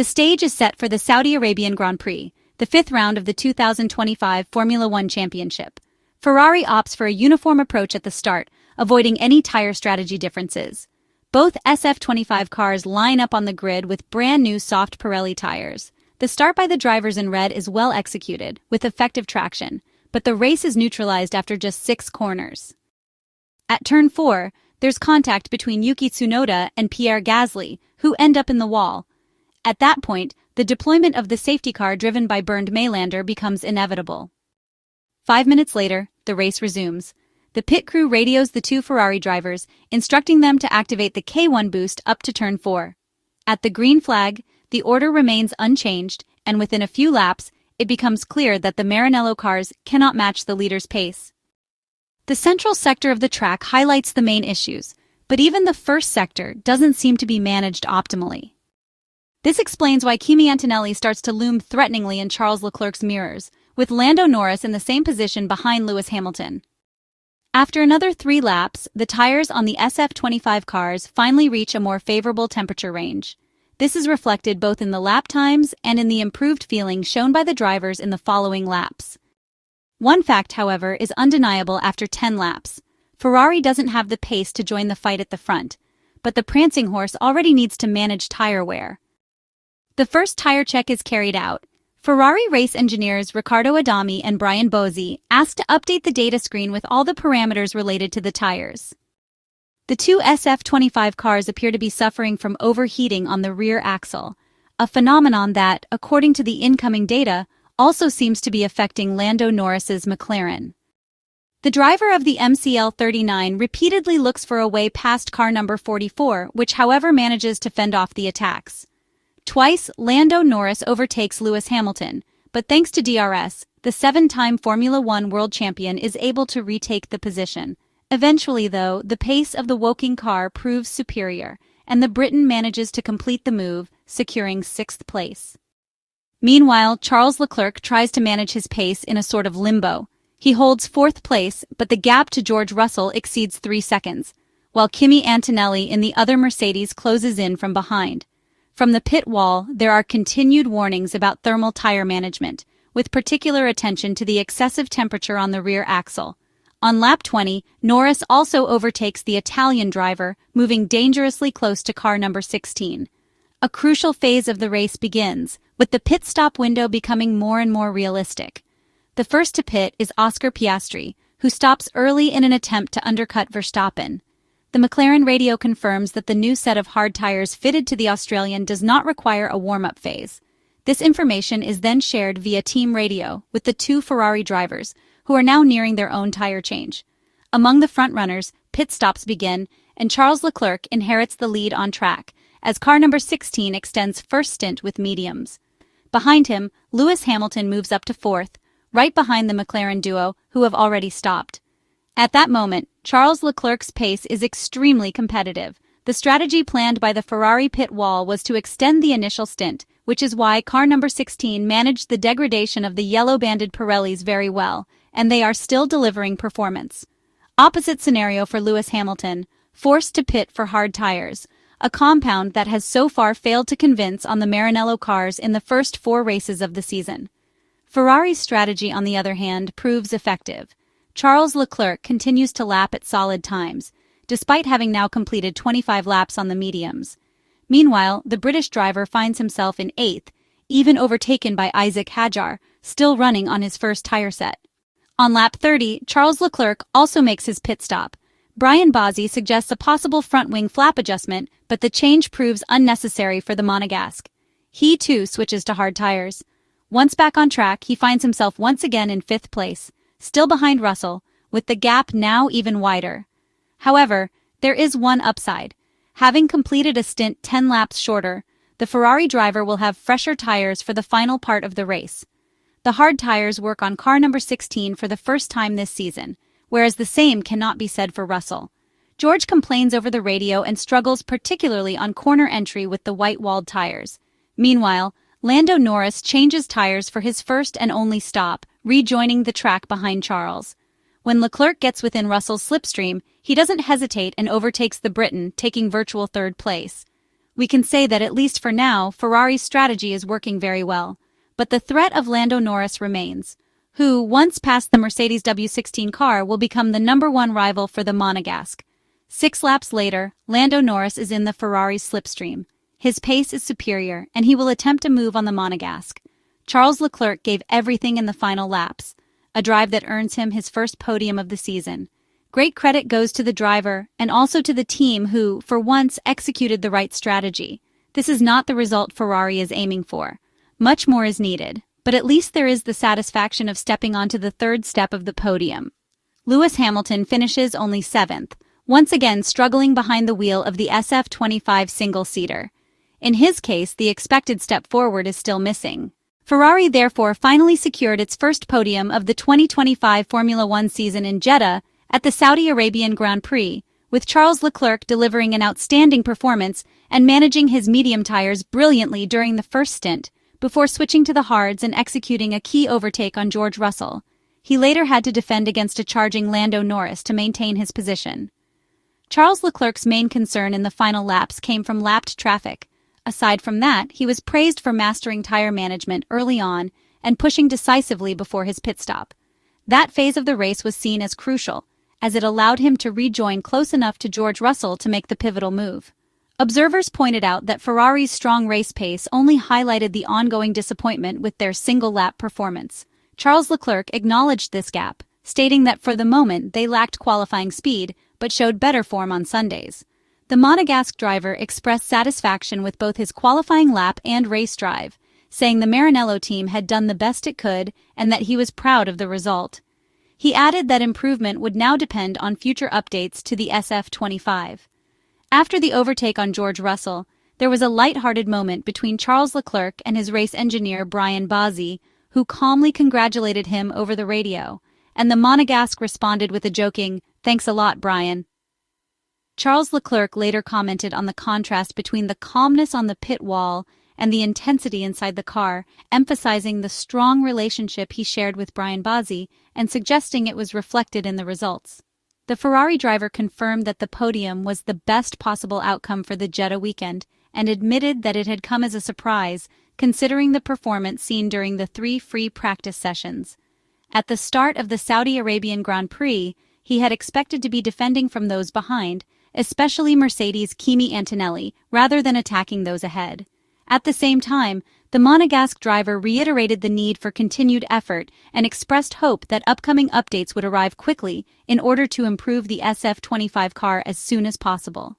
The stage is set for the Saudi Arabian Grand Prix, the fifth round of the 2025 Formula One Championship. Ferrari opts for a uniform approach at the start, avoiding any tire strategy differences. Both SF25 cars line up on the grid with brand-new soft Pirelli tires. The start by the drivers in red is well executed, with effective traction, but the race is neutralized after just 6 corners. At turn 4, there's contact between Yuki Tsunoda and Pierre, who end up in the wall. At that point, the deployment of the safety car driven by Bernd Mayländer becomes inevitable. 5 minutes later, the race resumes. The pit crew radios the 2 Ferrari drivers, instructing them to activate the K1 boost up to turn 4. At the green flag, the order remains unchanged, and within a few laps, it becomes clear that the Maranello cars cannot match the leader's pace. The central sector of the track highlights the main issues, but even the first sector doesn't seem to be managed optimally. This explains why Antonelli starts to loom threateningly in Charles Leclerc's mirrors, with Norris in the same position behind Lewis Hamilton. After another 3 laps, the tires on the SF25 cars finally reach a more favorable temperature range. This is reflected both in the lap times and in the improved feeling shown by the drivers in the following laps. One fact, however, is undeniable after 10 laps. Ferrari doesn't have the pace to join the fight at the front, but the prancing horse already needs to manage tire wear. The first tire check is carried out. Ferrari race engineers Riccardo Adami and Brian Bozzi asked to update the data screen with all the parameters related to the tires. The 2 SF25 cars appear to be suffering from overheating on the rear axle, a phenomenon that, according to the incoming data, also seems to be affecting Lando Norris's McLaren. The driver of the MCL39 repeatedly looks for a way past car number 44, which however manages to fend off the attacks. Twice, Lando Norris overtakes Lewis Hamilton, but thanks to DRS, the 7-time Formula One world champion is able to retake the position. Eventually, though, the pace of the Woking car proves superior, and the Briton manages to complete the move, securing 6th place. Meanwhile, Charles Leclerc tries to manage his pace in a sort of limbo. He holds 4th place, but the gap to George Russell exceeds 3 seconds, while Antonelli in the other Mercedes closes in from behind. From the pit wall, there are continued warnings about thermal tire management, with particular attention to the excessive temperature on the rear axle. On lap 20, Norris also overtakes the Italian driver, moving dangerously close to car number 16. A crucial phase of the race begins, with the pit stop window becoming more and more realistic. The first to pit is Oscar Piastri, who stops early in an attempt to undercut Verstappen. The McLaren radio confirms that the new set of hard tires fitted to the Australian does not require a warm-up phase. This information is then shared via team radio with the 2 Ferrari drivers, who are now nearing their own tire change. Among the frontrunners, pit stops begin, and Charles Leclerc inherits the lead on track, as car number 16 extends first stint with mediums. Behind him, Lewis Hamilton moves up to 4th, right behind the McLaren duo, who have already stopped. At that moment, Charles Leclerc's pace is extremely competitive. The strategy planned by the Ferrari pit wall was to extend the initial stint, which is why car number 16 managed the degradation of the yellow-banded Pirellis very well, and they are still delivering performance. Opposite scenario for Lewis Hamilton, forced to pit for hard tires, a compound that has so far failed to convince on the Maranello cars in the first 4 races of the season. Ferrari's strategy, on the other hand, proves effective. Charles Leclerc continues to lap at solid times, despite having now completed 25 laps on the mediums. Meanwhile, the British driver finds himself in 8th, even overtaken by Isaac Hadjar, still running on his first tire set. On lap 30, Charles Leclerc also makes his pit stop. Brian Bozzi suggests a possible front-wing flap adjustment, but the change proves unnecessary for the Monegasque. He, too, switches to hard tires. Once back on track, he finds himself once again in 5th place, still behind Russell, with the gap now even wider. However, there is one upside. Having completed a stint 10 laps shorter, the Ferrari driver will have fresher tires for the final part of the race. The hard tires work on car number 16 for the first time this season, whereas the same cannot be said for Russell. George complains over the radio and struggles particularly on corner entry with the white-walled tires. Meanwhile, Lando Norris changes tires for his first and only stop, rejoining the track behind Charles. When Leclerc gets within Russell's slipstream, he doesn't hesitate and overtakes the Briton, taking virtual 3rd place. we can say that at least for now, Ferrari's strategy is working very well. But the threat of Lando Norris remains, who, once past the Mercedes W16 car, will become the #1 rival for the Monegasque. 6 laps later, Lando Norris is in the Ferrari's slipstream. His pace is superior, and he will attempt a move on the Monegasque. Charles Leclerc gave everything in the final laps, a drive that earns him his first podium of the season. Great credit goes to the driver and also to the team who, for once, executed the right strategy. This is not the result Ferrari is aiming for. Much more is needed, but at least there is the satisfaction of stepping onto the third step of the podium. Lewis Hamilton finishes only 7th, once again struggling behind the wheel of the SF25 single-seater. In his case, the expected step forward is still missing. Ferrari therefore finally secured its first podium of the 2025 Formula One season in Jeddah at the Saudi Arabian Grand Prix, with Charles Leclerc delivering an outstanding performance and managing his medium tires brilliantly during the first stint, before switching to the hards and executing a key overtake on George Russell. He later had to defend against a charging Lando Norris to maintain his position. Charles Leclerc's main concern in the final laps came from lapped traffic. Aside from that, he was praised for mastering tire management early on and pushing decisively before his pit stop. That phase of the race was seen as crucial, as it allowed him to rejoin close enough to George Russell to make the pivotal move. Observers pointed out that Ferrari's strong race pace only highlighted the ongoing disappointment with their single-lap performance. Charles Leclerc acknowledged this gap, stating that for the moment they lacked qualifying speed but showed better form on Sundays. The Monegasque driver expressed satisfaction with both his qualifying lap and race drive, saying the Maranello team had done the best it could and that he was proud of the result. He added that improvement would now depend on future updates to the SF25. After the overtake on George Russell, there was a light-hearted moment between Charles Leclerc and his race engineer Brian Bozzi, who calmly congratulated him over the radio, and the Monegasque responded with a joking, "Thanks a lot, Brian." Charles Leclerc later commented on the contrast between the calmness on the pit wall and the intensity inside the car, emphasizing the strong relationship he shared with Brian Bozzi and suggesting it was reflected in the results. The Ferrari driver confirmed that the podium was the best possible outcome for the Jeddah weekend and admitted that it had come as a surprise, considering the performance seen during the 3 free practice sessions. At the start of the Saudi Arabian Grand Prix, he had expected to be defending from those behind, especially Mercedes' Kimi Antonelli, rather than attacking those ahead. At the same time, the Monegasque driver reiterated the need for continued effort and expressed hope that upcoming updates would arrive quickly in order to improve the SF25 car as soon as possible.